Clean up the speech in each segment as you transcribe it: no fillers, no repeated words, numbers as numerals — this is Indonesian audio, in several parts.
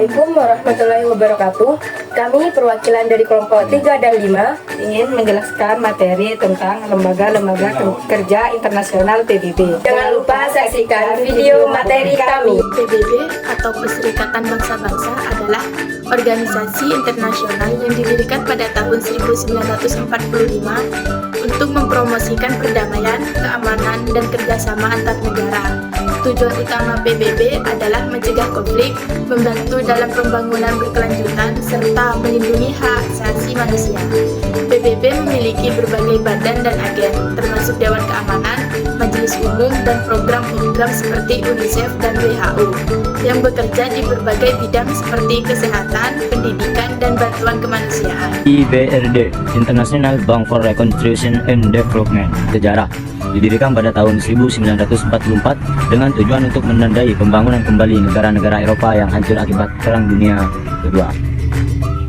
Assalamualaikum warahmatullahi wabarakatuh. Kami perwakilan dari kelompok 3 dan 5 ingin menjelaskan materi tentang lembaga-lembaga kerja internasional PBB. Jangan lupa saksikan video materi kami. PBB atau Perserikatan Bangsa-Bangsa adalah organisasi internasional yang didirikan pada tahun 1945 untuk mempromosikan perdamaian, keamanan, dan kerjasama antar negara. Tujuan utama PBB adalah mencegah konflik, membantu dalam pembangunan berkelanjutan, serta melindungi hak asasi manusia. PBB memiliki berbagai badan dan agen, termasuk Dewan Keamanan, Majelis Umum, dan program-program seperti UNICEF dan WHO, yang bekerja di berbagai bidang seperti kesehatan, pendidikan, dan bantuan kemanusiaan. IBRD, International Bank for Reconstruction and Development. Sejarah didirikan pada tahun 1944 dengan tujuan untuk menandai pembangunan kembali negara-negara Eropa yang hancur akibat Perang Dunia Kedua.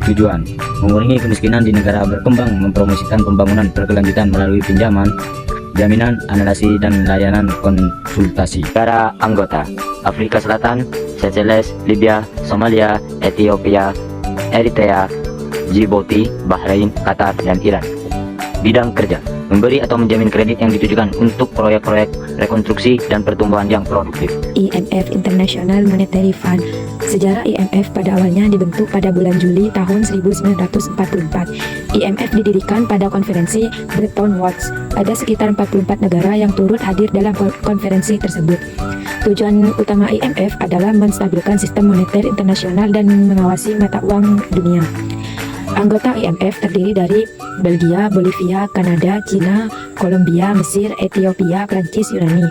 Tujuan mengurangi kemiskinan di negara berkembang, mempromosikan pembangunan berkelanjutan melalui pinjaman, jaminan, analisis, dan layanan konsultasi. Negara anggota: Afrika Selatan, Seychelles, Libya, Somalia, Ethiopia, Eritrea, Djibouti, Bahrain, Qatar, dan Iran. Bidang kerja: memberi atau menjamin kredit yang ditujukan untuk proyek-proyek rekonstruksi dan pertumbuhan yang produktif. IMF, International Monetary Fund. Sejarah IMF pada awalnya dibentuk pada bulan Juli tahun 1944. IMF didirikan pada konferensi Bretton Woods. Ada sekitar 44 negara yang turut hadir dalam konferensi tersebut. Tujuan utama IMF adalah menstabilkan sistem moneter internasional dan mengawasi mata uang dunia. Anggota IMF terdiri dari Belgia, Bolivia, Kanada, Cina, Kolombia, Mesir, Ethiopia, Prancis, Yunani.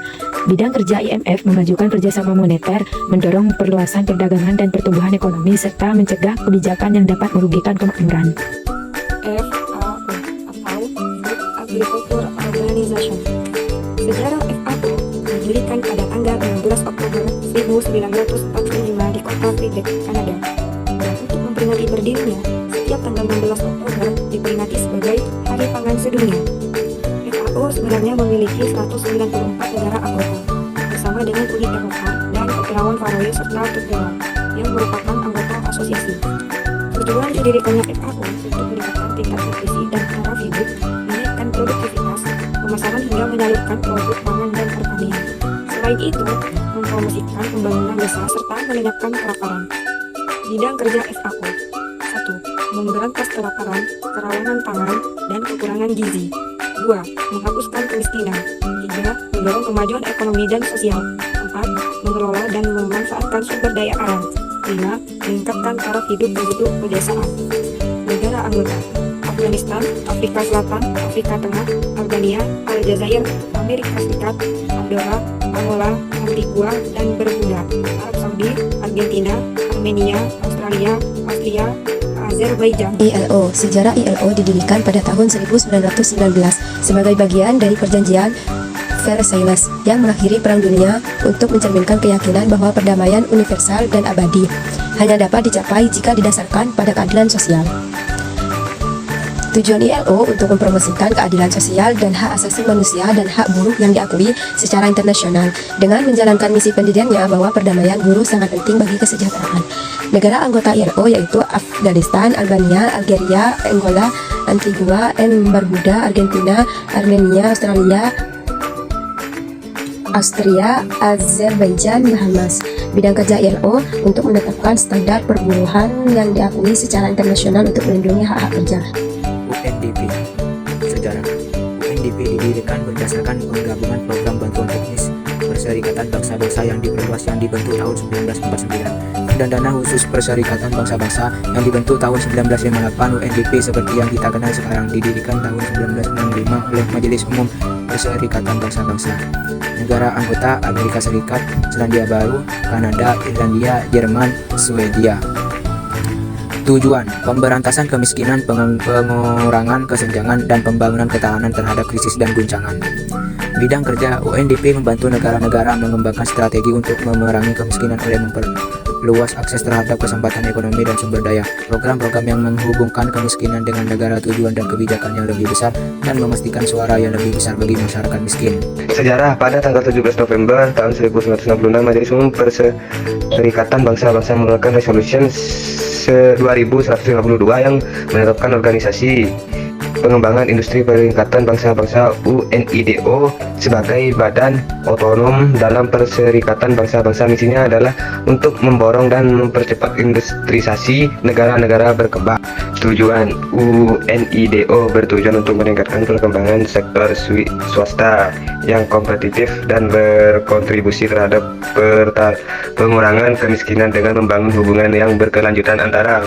Bidang kerja IMF memajukan kerjasama moneter, mendorong perluasan perdagangan dan pertumbuhan ekonomi, serta mencegah kebijakan yang dapat merugikan kemakmuran. FAO atau Food Agriculture Organization. Sejarah FAO didirikan pada tanggal 16 Oktober 1945 di kota Quebec, Kanada. Dan untuk memperingati berdirinya, setiap tanggal 16 Oktober diperingati sebagai Hari Pangan Sedunia. FAO sebenarnya memiliki 194 negara anggota, bersama dengan Uni Eropa dan Kepulauan Faroe serta Turkiye yang merupakan anggota asosiasi. Tujuan didirikannya FAO untuk meningkatkan tingkat nutrisi dan taraf hidup, menaikkan produktivitas, pemasaran hingga menyalurkan produk pangan dan pertanian. Selain itu, mempromosikan pembangunan desa serta meningkatkan kelaparan. Bidang kerja FAO: 1. Memberantas kelaparan, kerawanan pangan, dan kekurangan gizi. 2. Menghapuskan kemiskinan. 3. Mendorong kemajuan ekonomi dan sosial. 4. Mengelola dan memanfaatkan sumber daya alam. 5. Meningkatkan taraf hidup penduduk pedesaan. Negara anggota: Afghanistan, Afrika Selatan, Afrika Tengah, Albania, Aljazair, Amerika Serikat, Andorra, Angola, Antigua, dan Bermuda, Arab Saudi, Argentina, Armenia, Australia, Austria, Azerbaijan. ILO. Sejarah ILO didirikan pada tahun 1919 sebagai bagian dari perjanjian Versailles yang mengakhiri Perang Dunia untuk mencerminkan keyakinan bahwa perdamaian universal dan abadi hanya dapat dicapai jika didasarkan pada keadilan sosial. Tujuan ILO untuk mempromosikan keadilan sosial dan hak asasi manusia dan hak buruh yang diakui secara internasional dengan menjalankan misi pendiriannya bahwa perdamaian buruh sangat penting bagi kesejahteraan. Negara anggota ILO yaitu Afghanistan, Albania, Algeria, Angola, Antigua and Barbuda, Argentina, Armenia, Australia, Austria, Azerbaijan, Bahamas. Bidang kerja ILO untuk menetapkan standar perburuhan yang diakui secara internasional untuk melindungi hak-hak kerja. UNDP. Sejarah: UNDP didirikan berdasarkan penggabungan program bantuan teknis Perserikatan Bangsa-Bangsa yang diperluas yang dibentuk tahun 1949 dan dana khusus Perserikatan Bangsa-Bangsa yang dibentuk tahun 1958. UNDP seperti yang kita kenal sekarang didirikan tahun 1965 oleh Majelis Umum Perserikatan Bangsa-Bangsa. Negara anggota: Amerika Serikat, Selandia Baru, Kanada, Irlandia, Jerman, Swedia. Tujuan: pemberantasan kemiskinan, pengurangan kesenjangan, dan pembangunan ketahanan terhadap krisis dan guncangan. Bidang kerja: UNDP membantu negara-negara mengembangkan strategi untuk memerangi kemiskinan oleh luas akses terhadap kesempatan ekonomi dan sumber daya, program-program yang menghubungkan kemiskinan dengan negara tujuan dan kebijakan yang lebih besar, dan memastikan suara yang lebih besar bagi masyarakat miskin. Sejarah. Pada tanggal 17 November tahun 1966, Majelis Umum Perserikatan Bangsa-Bangsa mengeluarkan Resolution 2152 yang menetapkan Organisasi Pengembangan Industri Perserikatan Bangsa-Bangsa UNIDO sebagai badan otonom dalam Perserikatan Bangsa-Bangsa. Misinya adalah untuk memborong dan mempercepat industrialisasi negara-negara berkembang. Tujuan UNIDO bertujuan untuk meningkatkan perkembangan sektor swasta yang kompetitif dan berkontribusi terhadap pengurangan kemiskinan dengan membangun hubungan yang berkelanjutan antara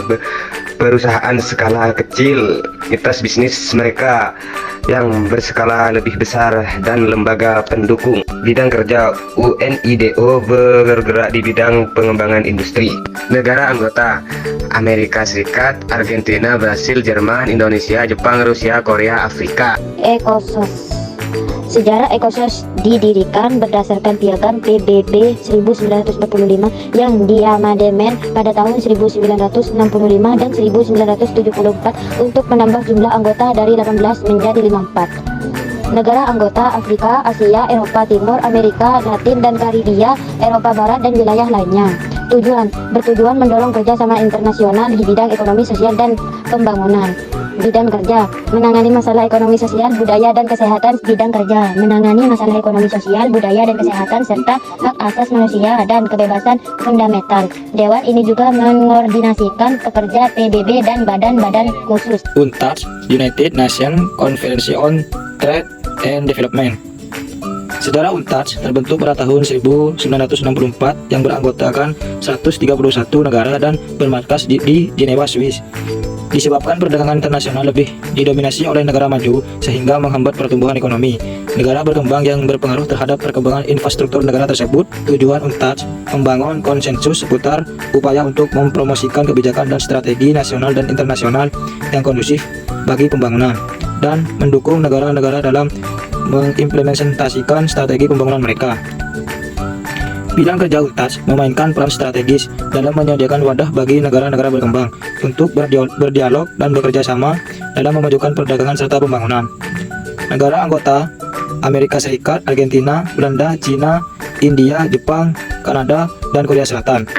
perusahaan skala kecil, mitas bisnis mereka yang berskala lebih besar, dan lembaga pendukung. Bidang kerja UNIDO bergerak di bidang pengembangan industri. Negara anggota: Amerika Serikat, Argentina, Brasil, Jerman, Indonesia, Jepang, Rusia, Korea, Afrika. Ekosos. Sejarah Ekosos didirikan berdasarkan Piagam PBB 1945 yang diamandemen pada tahun 1965 dan 1974 untuk menambah jumlah anggota dari 18 menjadi 54. Negara anggota Afrika, Asia, Eropa Timur, Amerika Latin dan Karibia, Eropa Barat, dan wilayah lainnya. Bertujuan mendorong kerjasama internasional di bidang ekonomi, sosial, dan pembangunan. Bidang kerja: menangani masalah ekonomi, sosial, budaya, dan kesehatan. Bidang kerja: menangani masalah ekonomi, sosial, budaya, dan kesehatan, serta hak asasi manusia dan kebebasan fundamental. Dewan ini juga mengordinasikan pekerja PBB dan badan-badan khusus. UNTAD, United Nations Conference on Trade and Development. Sejarah UNTAD terbentuk pada tahun 1964 yang beranggotakan 131 negara dan bermarkas di Jenewa, Swiss. Disebabkan perdagangan internasional lebih didominasi oleh negara maju sehingga menghambat pertumbuhan ekonomi negara berkembang yang berpengaruh terhadap perkembangan infrastruktur negara tersebut. Tujuan UNTAD membangun konsensus seputar upaya untuk mempromosikan kebijakan dan strategi nasional dan internasional yang kondusif bagi pembangunan, dan mendukung negara-negara dalam mengimplementasikan strategi pembangunan mereka. Bidang kerja UNTAD memainkan peran strategis dalam menyediakan wadah bagi negara-negara berkembang untuk berdialog dan bekerja sama dalam memajukan perdagangan serta pembangunan. Negara anggota: Amerika Serikat, Argentina, Belanda, Cina, India, Jepang, Kanada, dan Korea Selatan.